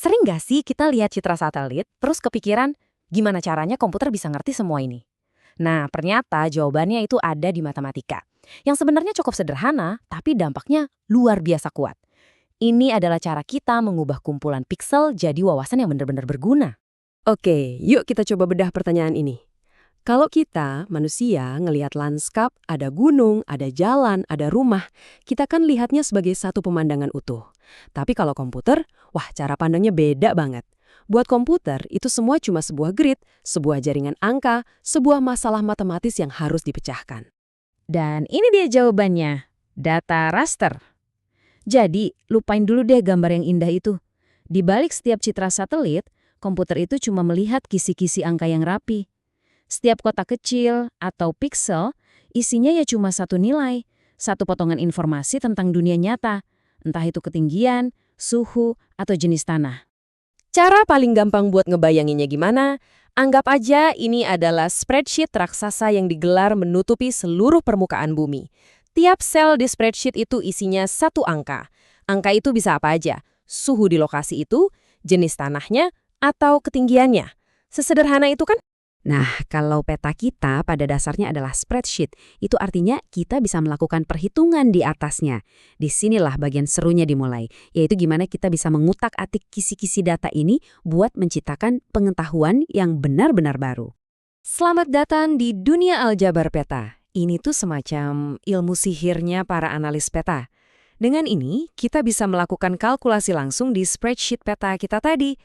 Sering nggak sih kita lihat citra satelit, terus kepikiran, gimana caranya komputer bisa ngerti semua ini? Nah, ternyata jawabannya itu ada di matematika. Yang sebenarnya cukup sederhana, tapi dampaknya luar biasa kuat. Ini adalah cara kita mengubah kumpulan piksel jadi wawasan yang benar-benar berguna. Oke, yuk kita coba bedah pertanyaan ini. Kalau kita, manusia, ngelihat lanskap, ada gunung, ada jalan, ada rumah, kita kan lihatnya sebagai satu pemandangan utuh. Tapi kalau komputer, wah cara pandangnya beda banget. Buat komputer, itu semua cuma sebuah grid, sebuah jaringan angka, sebuah masalah matematis yang harus dipecahkan. Dan ini dia jawabannya, data raster. Jadi, lupain dulu deh gambar yang indah itu. Di balik setiap citra satelit, komputer itu cuma melihat kisi-kisi angka yang rapi. Setiap kotak kecil atau piksel, isinya ya cuma satu nilai, satu potongan informasi tentang dunia nyata, entah itu ketinggian, suhu, atau jenis tanah. Cara paling gampang buat ngebayanginnya gimana? Anggap aja ini adalah spreadsheet raksasa yang digelar menutupi seluruh permukaan bumi. Tiap sel di spreadsheet itu isinya satu angka. Angka itu bisa apa aja? Suhu di lokasi itu, jenis tanahnya, atau ketinggiannya. Sesederhana itu kan? Nah, kalau peta kita pada dasarnya adalah spreadsheet, itu artinya kita bisa melakukan perhitungan di atasnya. Disinilah bagian serunya dimulai, yaitu gimana kita bisa mengutak-atik kisi-kisi data ini buat menciptakan pengetahuan yang benar-benar baru. Selamat datang di dunia aljabar peta. Ini tuh semacam ilmu sihirnya para analis peta. Dengan ini, kita bisa melakukan kalkulasi langsung di spreadsheet peta kita tadi.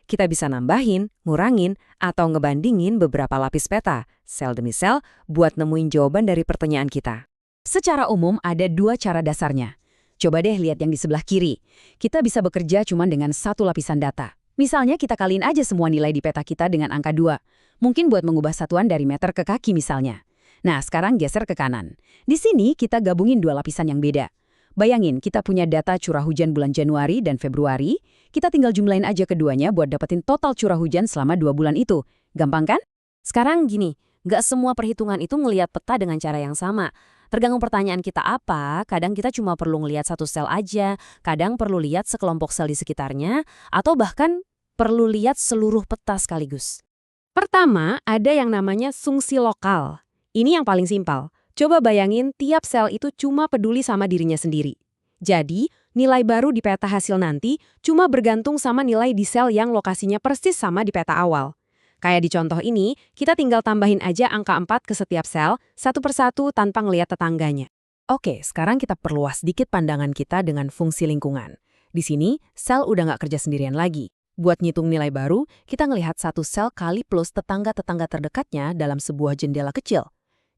Kita bisa nambahin, ngurangin, atau ngebandingin beberapa lapis peta, sel demi sel, buat nemuin jawaban dari pertanyaan kita. Secara umum ada dua cara dasarnya. Coba deh lihat yang di sebelah kiri. Kita bisa bekerja cuma dengan satu lapisan data. Misalnya kita kaliin aja semua nilai di peta kita dengan angka 2. Mungkin buat mengubah satuan dari meter ke kaki misalnya. Nah, sekarang geser ke kanan. Di sini kita gabungin dua lapisan yang beda. Bayangin, kita punya data curah hujan bulan Januari dan Februari, kita tinggal jumlahin aja keduanya buat dapetin total curah hujan selama 2 bulan itu. Gampang kan? Sekarang gini, nggak semua perhitungan itu ngelihat peta dengan cara yang sama. Tergantung pertanyaan kita apa, kadang kita cuma perlu ngelihat satu sel aja, kadang perlu lihat sekelompok sel di sekitarnya, atau bahkan perlu lihat seluruh peta sekaligus. Pertama, ada yang namanya fungsi lokal. Ini yang paling simpel. Coba bayangin tiap sel itu cuma peduli sama dirinya sendiri. Jadi, nilai baru di peta hasil nanti cuma bergantung sama nilai di sel yang lokasinya persis sama di peta awal. Kayak di contoh ini, kita tinggal tambahin aja angka 4 ke setiap sel, satu persatu tanpa ngelihat tetangganya. Oke, sekarang kita perluas sedikit pandangan kita dengan fungsi lingkungan. Di sini, sel udah nggak kerja sendirian lagi. Buat ngitung nilai baru, kita ngelihat satu sel kali plus tetangga-tetangga terdekatnya dalam sebuah jendela kecil.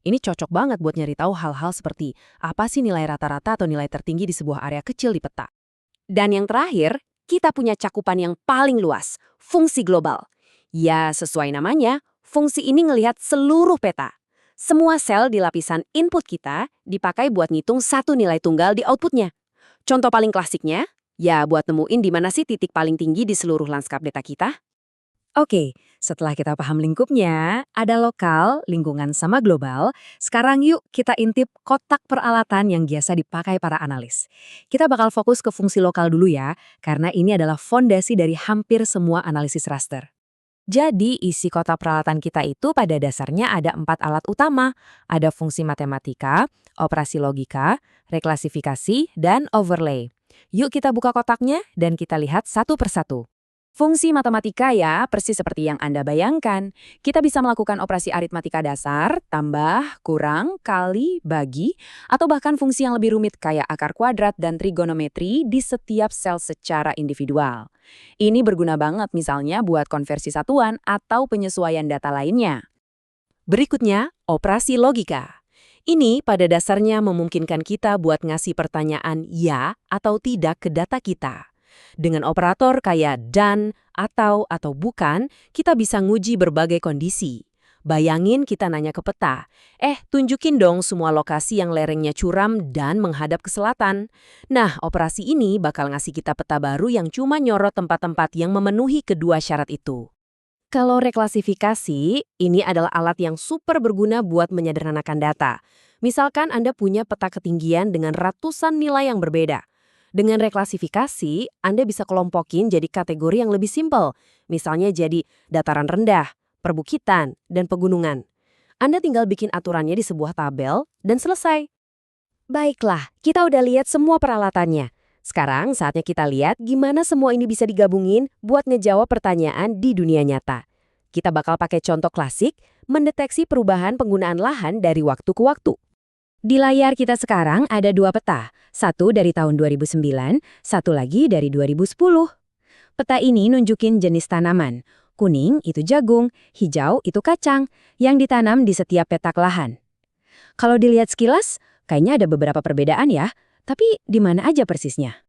Ini cocok banget buat nyari tahu hal-hal seperti apa sih nilai rata-rata atau nilai tertinggi di sebuah area kecil di peta. Dan yang terakhir, kita punya cakupan yang paling luas, fungsi global. Ya, sesuai namanya, fungsi ini ngelihat seluruh peta. Semua sel di lapisan input kita dipakai buat ngitung satu nilai tunggal di outputnya. Contoh paling klasiknya, ya buat nemuin di mana sih titik paling tinggi di seluruh lanskap data kita. Oke, setelah kita paham lingkupnya, ada lokal, lingkungan, sama global, sekarang yuk kita intip kotak peralatan yang biasa dipakai para analis. Kita bakal fokus ke fungsi lokal dulu ya, karena ini adalah fondasi dari hampir semua analisis raster. Jadi, isi kotak peralatan kita itu pada dasarnya ada 4 alat utama. Ada fungsi matematika, operasi logika, reklasifikasi, dan overlay. Yuk kita buka kotaknya dan kita lihat satu persatu. Fungsi matematika ya, persis seperti yang Anda bayangkan. Kita bisa melakukan operasi aritmatika dasar, tambah, kurang, kali, bagi, atau bahkan fungsi yang lebih rumit kayak akar kuadrat dan trigonometri di setiap sel secara individual. Ini berguna banget misalnya buat konversi satuan atau penyesuaian data lainnya. Berikutnya, operasi logika. Ini pada dasarnya memungkinkan kita buat ngasih pertanyaan ya atau tidak ke data kita. Dengan operator kayak dan, atau bukan, kita bisa nguji berbagai kondisi. Bayangin kita nanya ke peta, tunjukin dong semua lokasi yang lerengnya curam dan menghadap ke selatan. Nah, operasi ini bakal ngasih kita peta baru yang cuma nyorot tempat-tempat yang memenuhi kedua syarat itu. Kalau reklasifikasi, ini adalah alat yang super berguna buat menyederhanakan data. Misalkan Anda punya peta ketinggian dengan ratusan nilai yang berbeda. Dengan reklasifikasi, Anda bisa kelompokin jadi kategori yang lebih simpel. Misalnya jadi dataran rendah, perbukitan, dan pegunungan. Anda tinggal bikin aturannya di sebuah tabel, dan selesai. Baiklah, kita udah lihat semua peralatannya. Sekarang saatnya kita lihat gimana semua ini bisa digabungin buat ngejawab pertanyaan di dunia nyata. Kita bakal pakai contoh klasik, mendeteksi perubahan penggunaan lahan dari waktu ke waktu. Di layar kita sekarang ada dua peta, satu dari tahun 2009, satu lagi dari 2010. Peta ini nunjukin jenis tanaman. Kuning itu jagung, hijau itu kacang, yang ditanam di setiap petak lahan. Kalau dilihat sekilas, kayaknya ada beberapa perbedaan ya, tapi di mana aja persisnya?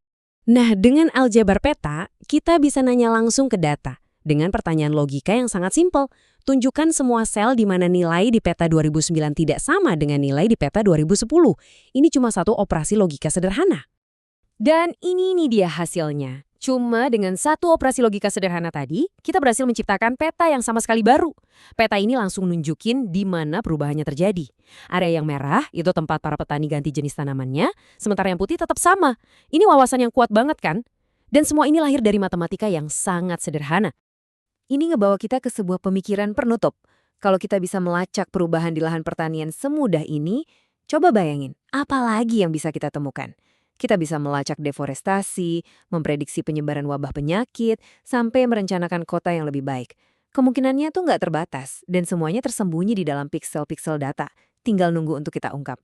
Nah, dengan aljabar peta, kita bisa nanya langsung ke data. Dengan pertanyaan logika yang sangat simpel, tunjukkan semua sel di mana nilai di peta 2009 tidak sama dengan nilai di peta 2010. Ini cuma satu operasi logika sederhana. Dan ini nih dia hasilnya. Cuma dengan satu operasi logika sederhana tadi, kita berhasil menciptakan peta yang sama sekali baru. Peta ini langsung nunjukin di mana perubahannya terjadi. Area yang merah itu tempat para petani ganti jenis tanamannya, sementara yang putih tetap sama. Ini wawasan yang kuat banget kan? Dan semua ini lahir dari matematika yang sangat sederhana. Ini ngebawa kita ke sebuah pemikiran penutup. Kalau kita bisa melacak perubahan di lahan pertanian semudah ini, coba bayangin, apa lagi yang bisa kita temukan? Kita bisa melacak deforestasi, memprediksi penyebaran wabah penyakit, sampai merencanakan kota yang lebih baik. Kemungkinannya tuh nggak terbatas, dan semuanya tersembunyi di dalam piksel-piksel data. Tinggal nunggu untuk kita ungkap.